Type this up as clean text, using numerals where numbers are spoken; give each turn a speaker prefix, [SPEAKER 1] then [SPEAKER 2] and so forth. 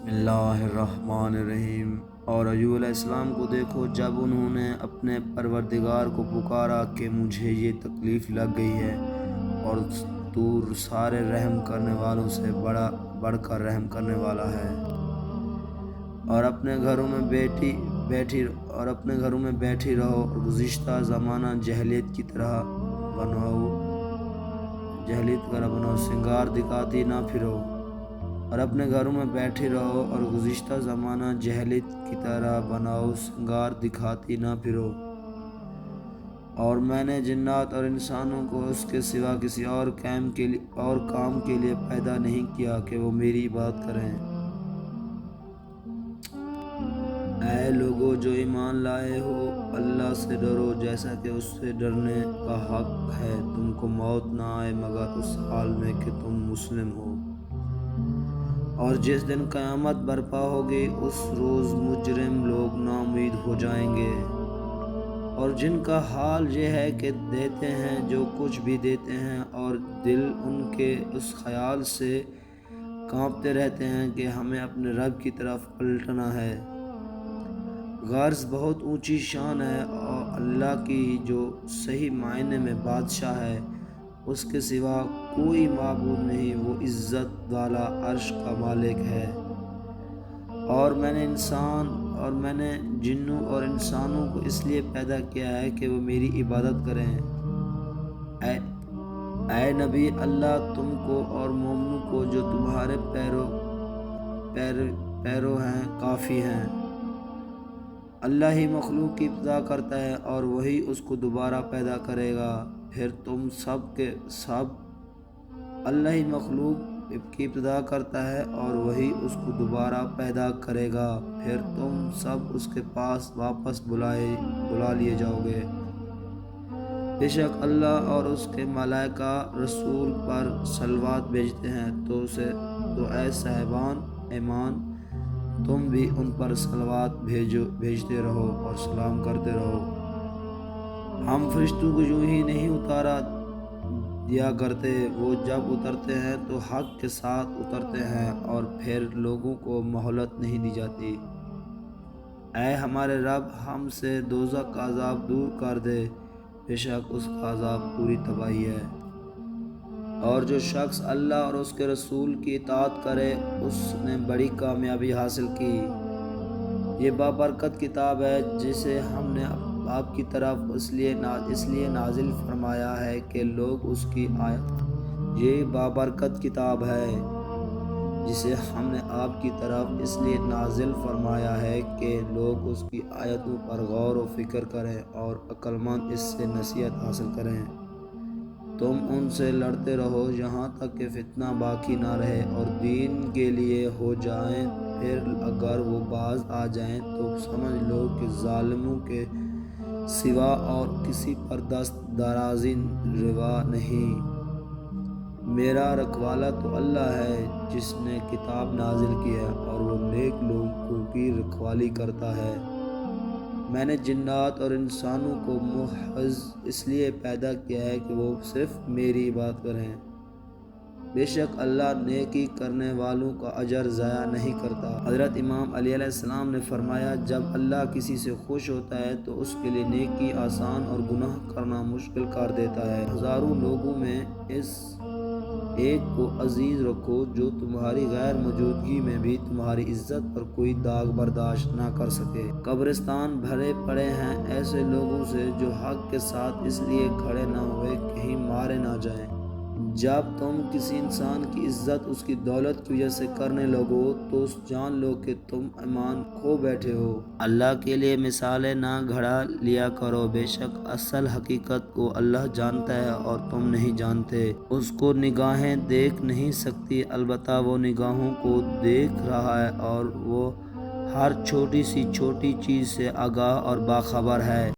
[SPEAKER 1] بسم اللہ الرحمن الرحیم۔ اور ایوب علیہ السلام کو دیکھو، جب انہوں نے اپنے پروردگار کو پکارا کہ مجھے یہ تکلیف لگ گئی ہے، اور تو سارے رحم کرنے والوں سے بڑھ کر رحم کرنے والا ہے، اور اپنے گھروں میں بیٹھی رہو اور گزشتہ زمانہ جاہلیت کی طرح بناؤ، سنگار دکھاتی نہ پھرو، اور اپنے گھروں میں بیٹھی رہو اور گزشتہ زمانہ جاہلیت کی طرح بناؤ، سنگار دکھاتی نہ پھرو۔ اور میں نے جنات اور انسانوں کو اس کے سوا کسی اور کام کے لیے پیدا نہیں کیا کہ وہ میری عبادت کریں۔ اے لوگو جو ایمان لائے ہو، اللہ سے ڈرو جیسا کہ اس سے ڈرنے کا حق ہے۔ تم کو موت نہ آئے مگر اس حال میں کہ تم مسلم ہو۔ اور جس دن قیامت برپا ہوگی، اس روز مجرم لوگ ناامید ہو جائیں گے، اور جن کا حال یہ ہے کہ دیتے ہیں جو کچھ بھی دیتے ہیں، اور دل ان کے اس خیال سے کانپتے رہتے ہیں کہ ہمیں اپنے رب کی طرف پلٹنا ہے۔ غرض بہت اونچی شان ہے اور اللہ کی، جو صحیح معنی میں بادشاہ ہے، اس کے سوا کوئی معبود نہیں، وہ عزت والا عرش کا مالک ہے۔ اور میں نے جنوں اور انسانوں کو اس لیے پیدا کیا ہے کہ وہ میری عبادت کریں۔ اے نبی، اللہ تم کو اور مومنوں کو جو تمہارے پیرو ہیں کافی ہیں۔ اللہ ہی مخلوق کی ابتدا کرتا ہے اور وہی اس کو دوبارہ پیدا کرے گا، پھر تم سب کے سب۔ اللہ ہی مخلوق کی ابتدا کرتا ہے اور وہی اس کو دوبارہ پیدا کرے گا، پھر تم سب اس کے پاس واپس بلا لیے جاؤ گے۔ بے شک اللہ اور اس کے ملائکہ رسول پر صلوات بھیجتے ہیں، تو اے صاحبان ایمان، تم بھی ان پر صلوات بھیجتے رہو اور سلام کرتے رہو۔ ہم فرشتوں کو یوں ہی نہیں اتارا دیا کرتے، وہ جب اترتے ہیں تو حق کے ساتھ اترتے ہیں، اور پھر لوگوں کو مہلت نہیں دی جاتی۔ اے ہمارے رب، ہم سے دوزخ کا عذاب دور کر دے، بے شک اس کا عذاب پوری تباہی ہے۔ اور جو شخص اللہ اور اس کے رسول کی اطاعت کرے، اس نے بڑی کامیابی حاصل کی۔ یہ بابرکت کتاب ہے جسے ہم نے آپ کی طرف اس لیے نازل فرمایا ہے کہ لوگ اس کی یہ بابرکت کتاب ہے جسے ہم نے آپ کی طرف اس لیے نازل فرمایا ہے کہ لوگ اس کی آیتوں پر غور و فکر کریں اور عقل مند اس سے نصیحت حاصل کریں۔ تم ان سے لڑتے رہو یہاں تک کہ فتنہ باقی نہ رہے اور دین کے لیے ہو جائیں، پھر اگر وہ باز آ جائیں تو سمجھ لو کہ ظالموں کے سوا اور کسی پر دست درازی روا نہیں۔ میرا رکھوالا تو اللہ ہے جس نے کتاب نازل کی ہے، اور وہ نیک لوگوں کی رکھوالی کرتا ہے۔ میں نے جنات اور انسانوں کو محض اس لیے پیدا کیا ہے کہ وہ صرف میری عبادت کریں۔ بے شک اللہ نیکی کرنے والوں کا اجر ضائع نہیں کرتا۔ حضرت امام علی علیہ السلام نے فرمایا، جب اللہ کسی سے خوش ہوتا ہے تو اس کے لیے نیکی آسان اور گناہ کرنا مشکل کر دیتا ہے۔ ہزاروں لوگوں میں اس ایک کو عزیز رکھو جو تمہاری غیر موجودگی میں بھی تمہاری عزت پر کوئی داغ برداشت نہ کر سکے۔ قبرستان بھرے پڑے ہیں ایسے لوگوں سے جو حق کے ساتھ اس لیے کھڑے نہ ہوئے کہیں مارے نہ جائیں۔ جب تم کسی انسان کی عزت اس کی دولت کی وجہ سے کرنے لگو تو جان لو کہ تم ایمان کھو بیٹھے ہو۔ اللہ کے لیے مثالیں نہ گھڑا لیا کرو، بے شک اصل حقیقت کو اللہ جانتا ہے اور تم نہیں جانتے۔ اس کو نگاہیں دیکھ نہیں سکتی، البتہ وہ نگاہوں کو دیکھ رہا ہے، اور وہ ہر چھوٹی سی چھوٹی چیز سے آگاہ اور باخبر ہے۔